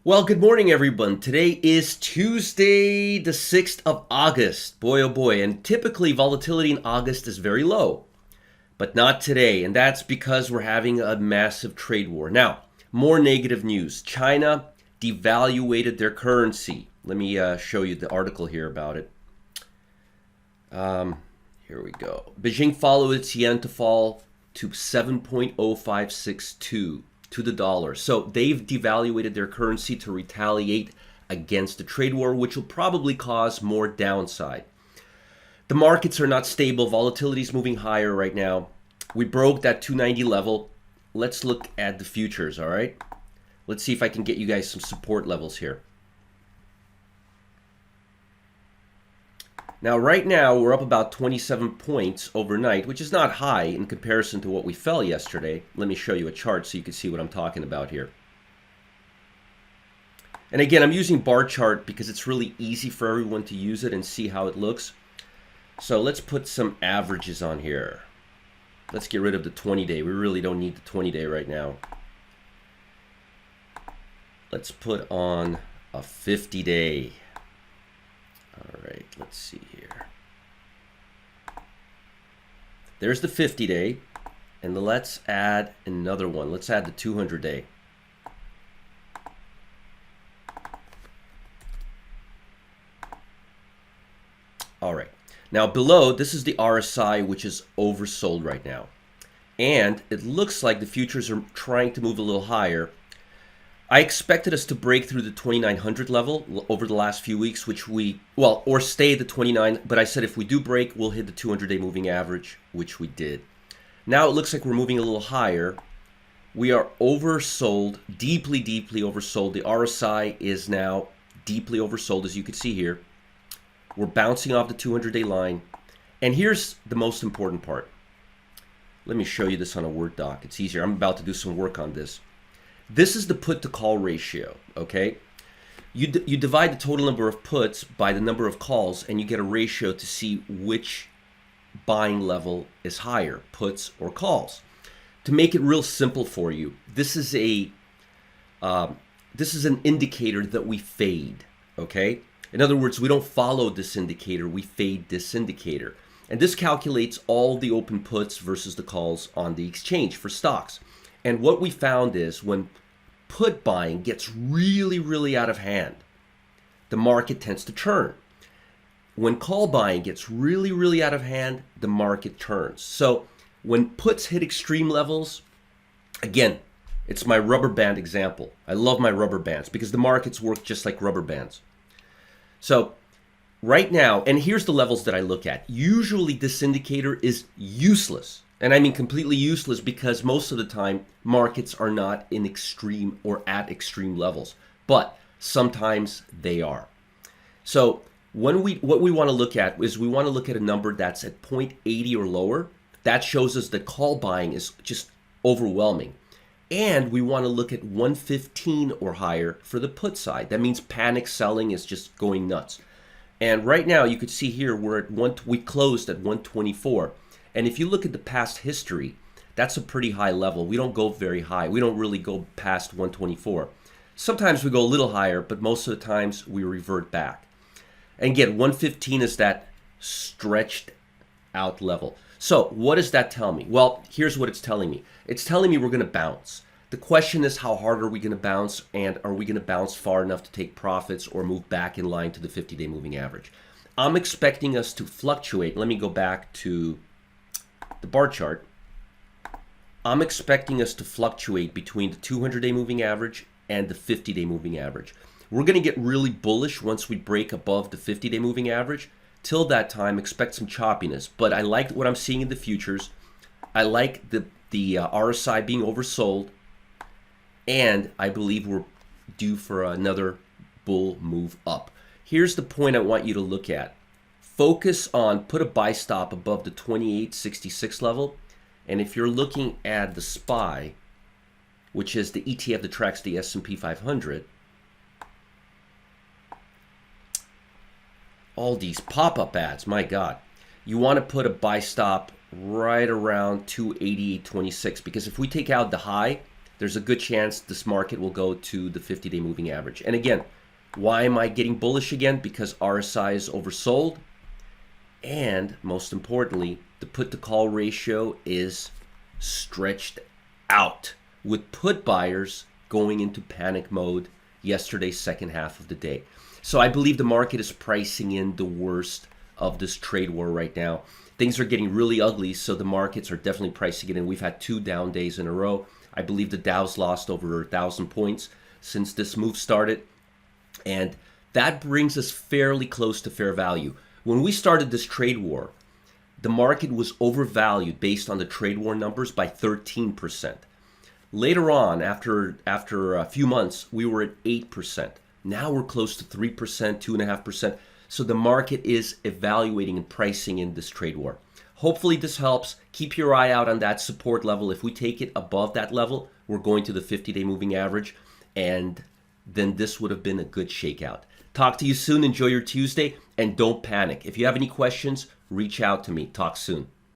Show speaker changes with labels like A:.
A: Well, good morning, everyone. Today is Tuesday, the 6th of August. Boy, oh boy. And typically, volatility in August is very low, but not today. And that's because we're having a massive trade war. Now, more negative news. China devaluated their currency. Let me show you the article here about it. Here we go. Beijing followed its yen to fall to 7.0562 to the dollar. So they've devaluated their currency to retaliate against the trade war, which will probably cause more downside. The markets are not stable. Volatility is moving higher right now. We broke that 290 level. Let's look at the futures, all right? Let's see if I can get you guys some support levels here. Now, right now, we're up about 27 points overnight, which is not high in comparison to what we fell yesterday. Let me show you a chart so you can see what I'm talking about here. And again, I'm using bar chart because it's really easy for everyone to use it and see how it looks. So let's put some averages on here. Let's get rid of the 20-day. We really don't need the 20-day right now. Let's put on a 50-day. All right, let's see here. There's the 50-day, and let's add another one. Let's add the 200-day. All right, now below, this is the RSI, which is oversold right now. And it looks like the futures are trying to move a little higher. I expected us to break through the 2900 level over the last few weeks, which or stay at the 29, but I said if we do break, we'll hit the 200-day moving average, which we did. Now it looks like we're moving a little higher. We are oversold, deeply, deeply oversold. The RSI is now deeply oversold, as you can see here. We're bouncing off the 200-day line. And here's the most important part. Let me show you this on a Word doc. It's easier. I'm about to do some work on this. This is the put to call ratio, okay? You divide the total number of puts by the number of calls, and you get a ratio to see which buying level is higher, puts or calls. To make it real simple for you, this is an indicator that we fade, okay? In other words, we don't follow this indicator, we fade this indicator. And this calculates all the open puts versus the calls on the exchange for stocks. And what we found is when put buying gets really, really out of hand, the market tends to turn. When call buying gets really, really out of hand, the market turns. So when puts hit extreme levels, again, it's my rubber band example. I love my rubber bands because the markets work just like rubber bands. So right now, and here's the levels that I look at. Usually this indicator is useless. And I mean completely useless because most of the time markets are not in extreme or at extreme levels, but sometimes they are. So what we want to look at is we want to look at a number that's at 0.80 or lower. That shows us that call buying is just overwhelming. And we want to look at 115 or higher for the put side. That means panic selling is just going nuts. And right now you could see here we closed at 124. And if you look at the past history, that's a pretty high level. We don't go very high. We don't really go past 124. Sometimes we go a little higher, but most of the times we revert back. And again, 115 is that stretched out level. So what does that tell me? Well, here's what it's telling me. It's telling me we're going to bounce. The question is, how hard are we going to bounce? And are we going to bounce far enough to take profits or move back in line to the 50-day moving average? I'm expecting us to fluctuate. Let me go back to the bar chart. I'm expecting us to fluctuate between the 200-day moving average and the 50-day moving average. We're going to get really bullish once we break above the 50-day moving average. Till that time, expect some choppiness. But I like what I'm seeing in the futures. I like the RSI being oversold. And I believe we're due for another bull move up. Here's the point I want you to look at. Focus on, put a buy stop above the 2866 level. And if you're looking at the SPY, which is the ETF that tracks the S&P 500, all these pop-up ads, my God. You want to put a buy stop right around 288.26 because if we take out the high, there's a good chance this market will go to the 50-day moving average. And again, why am I getting bullish again? Because RSI is oversold. And most importantly, the put to call ratio is stretched out, with put buyers going into panic mode yesterday's second half of the day. So I believe the market is pricing in the worst of this trade war right now. Things are getting really ugly, so the markets are definitely pricing it in. We've had 2 down days in a row. I believe the Dow's lost over 1,000 points since this move started. And that brings us fairly close to fair value. When we started this trade war, the market was overvalued based on the trade war numbers by 13%. Later on, after a few months, we were at 8%. Now we're close to 3%, 2.5%. So the market is evaluating and pricing in this trade war. Hopefully this helps. Keep your eye out on that support level. If we take it above that level, we're going to the 50-day moving average, and then this would have been a good shakeout. Talk to you soon. Enjoy your Tuesday, and don't panic. If you have any questions, reach out to me. Talk soon.